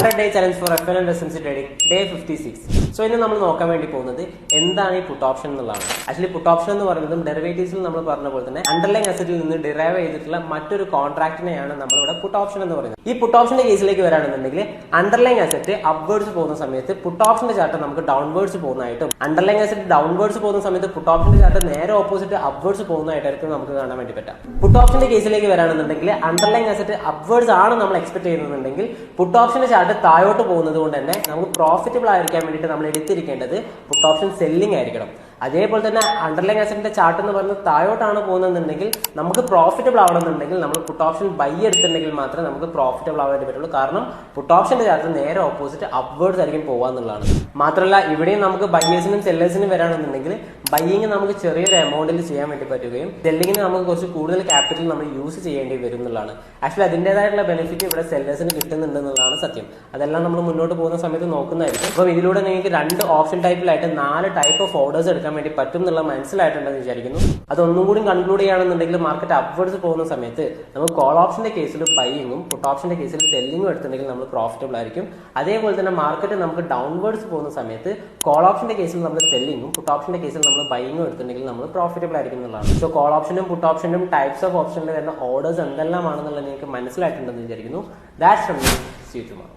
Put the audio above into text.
100 day challenge for FNO and SMC trading day 56. So ഇന്ന് നമ്മൾ നോക്കാൻ വേണ്ടി പോകുന്നത് എന്താണ് ഈ പുട്ട് ഓപ്ഷൻ എന്നുള്ളതാണ്. ആക്ച്വലി പുട്ട് ഓപ്ഷൻ എന്ന് പറയുന്നത് ഡെറിവേറ്റീവ്സിൽ നമ്മൾ പറഞ്ഞ പോലെ തന്നെ അണ്ടർലൈൻ അസറ്റിൽ നിന്ന് ഡിറൈവ് ചെയ്തിട്ടുള്ള മറ്റൊരു കോൺട്രാക്ടിനെയാണ് നമ്മളിവിടെ പുട്ട് ഓപ്ഷൻ എന്ന് പറയുന്നത്. ഈ പുട്ട് ഓപ്ഷന്റെ കേസിലേക്ക് വരാണെന്നുണ്ടെങ്കിൽ അണ്ടർലൈൻ അസറ്റ് അപ്വേർഡ്സ് പോകുന്ന സമയത്ത് പുട്ട് ഓപ്ഷന്റെ ചാർട്ട് നമുക്ക് ഡൗൺവേർഡ്സ് പോകുന്നതായിട്ടും അണ്ടർലൈൻ അസറ്റ് ഡൗൺവേർഡ്സ് പോകുന്ന സമയത്ത് പുട്ട് ഓപ്ഷന്റെ ചാർട്ട് നേരെ ഓപ്പോസിറ്റ് അപ്വേർഡ്സ് പോകുന്നതായിട്ടായിരിക്കും നമുക്ക് കാണാൻ വേണ്ടി പറ്റാം. പുട്ട് ഓപ്ഷന്റെ കേസിലേക്ക് വരാണെന്നുണ്ടെങ്കിൽ അണ്ടർലൈൻ അസറ്റ് അപ്വേർഡ്സ് ആണ് നമ്മൾ എക്സ്പെക്ട് ചെയ്യുന്നുണ്ടെങ്കിൽ പുട്ട് ഓപ്ഷന്റെ ചാർട്ട് താഴോട്ട് പോകുന്നത് കൊണ്ട് തന്നെ നമുക്ക് പ്രോഫിറ്റബിൾ ആയിരിക്കാൻ വേണ്ടിയിട്ട് നമ്മൾ എടുത്തിരിക്കേണ്ടത് പുട്ട് ഓപ്ഷൻ സെല്ലിംഗ് ആയിരിക്കണം. അതേപോലെ തന്നെ അണ്ടർലൈൻ അസറ്റിന്റെ ചാർട്ട് എന്ന് പറയുന്നത് താഴോട്ടാണ് പോകുന്നതെന്നുണ്ടെങ്കിൽ നമുക്ക് പ്രോഫിറ്റബിൾ ആവണമെന്നുണ്ടെങ്കിൽ നമ്മൾ പുട്ട് ഓപ്ഷൻ ബൈ എടുത്തിട്ടുണ്ടെങ്കിൽ മാത്രമേ നമുക്ക് പ്രോഫിറ്റബിൾ ആവാൻ പറ്റുള്ളൂ. കാരണം പുട്ട് ഓപ്ഷന്റെ ചാർട്ട് നേരെ ഓപ്പോസിറ്റ് അപ്വേർഡ്സ് ആയിരിക്കും പോകാന്നുള്ളതാണ്. മാത്രമല്ല ഇവിടെയും നമുക്ക് ബയേഴ്സിനും സെല്ലേഴ്സിനും വരാണെന്നുണ്ടെങ്കിൽ ബൈയിങ് നമുക്ക് ചെറിയൊരു എമൗണ്ടിൽ ചെയ്യാൻ വേണ്ടി പറ്റുകയും സെല്ലിങ്ങിന് നമുക്ക് കുറച്ച് കൂടുതൽ ക്യാപിറ്റൽ നമ്മൾ യൂസ് ചെയ്യേണ്ടി വരും എന്നുള്ളതാണ്. ആക്ച്വലി അതിൻ്റെതായിട്ടുള്ള ബെനിഫിറ്റ് ഇവിടെ സെല്ലേഴ്സിന് കിട്ടുന്നുണ്ട് എന്നുള്ളതാണ് സത്യം. അതെല്ലാം നമ്മൾ മുന്നോട്ട് പോകുന്ന സമയത്ത് നോക്കുന്നതായിരിക്കും. അപ്പോൾ ഇതിലൂടെ നിങ്ങൾക്ക് 2 ഓപ്ഷൻ ടൈപ്പിലായിട്ട് 4 ടൈപ്പ് ഓഫ് ഓർഡേഴ്സ് എടുക്കാൻ വേണ്ടി പറ്റും എന്നുള്ള മനസ്സിലായിട്ടുണ്ടെന്ന് വിചാരിക്കുന്നു. അതൊന്നും കൂടി കൺക്ലൂഡ് ചെയ്യുകയാണെന്നുണ്ടെങ്കിൽ മാർക്കറ്റ് അപ്വേർഡ്സ് പോകുന്ന സമയത്ത് നമുക്ക് കോൾ ഓപ്ഷന്റെ കേസിൽ ബൈയിങ്ങും പുട്ട് ഓപ്ഷന്റെ കേസിൽ സെല്ലിങ്ങും എടുത്തിട്ടുണ്ടെങ്കിൽ നമ്മൾ പ്രോഫിറ്റബിൾ ആയിരിക്കും. അതേപോലെ തന്നെ മാർക്കറ്റ് നമുക്ക് ഡൗൺവേർഡ്സ് പോകുന്ന സമയത്ത് കോൾ ഓപ്ഷന്റെ കേസിൽ നമ്മൾ സെല്ലിങ്ങും പുട്ട് ഓപ്ഷന്റെ കേസിൽ നമ്മൾ ബൈയിങ്ങും എടുത്തിട്ടുണ്ടെങ്കിൽ നമ്മൾ പ്രോഫിറ്റബിൾ ആയിരിക്കും എന്നുള്ളതാണ്. സോ കോൾ ഓപ്ഷനും പുട്ട് ഓപ്ഷനും ടൈപ്സ് ഓഫ് ഓപ്ഷനിൽ വരുന്ന ഓർഡേഴ്സ് എന്തെല്ലാമാണെന്നുള്ളത് നിങ്ങൾക്ക് മനസ്സിലായിട്ടുണ്ടെന്ന് വിചാരിക്കുന്നു. That's from me. See you tomorrow.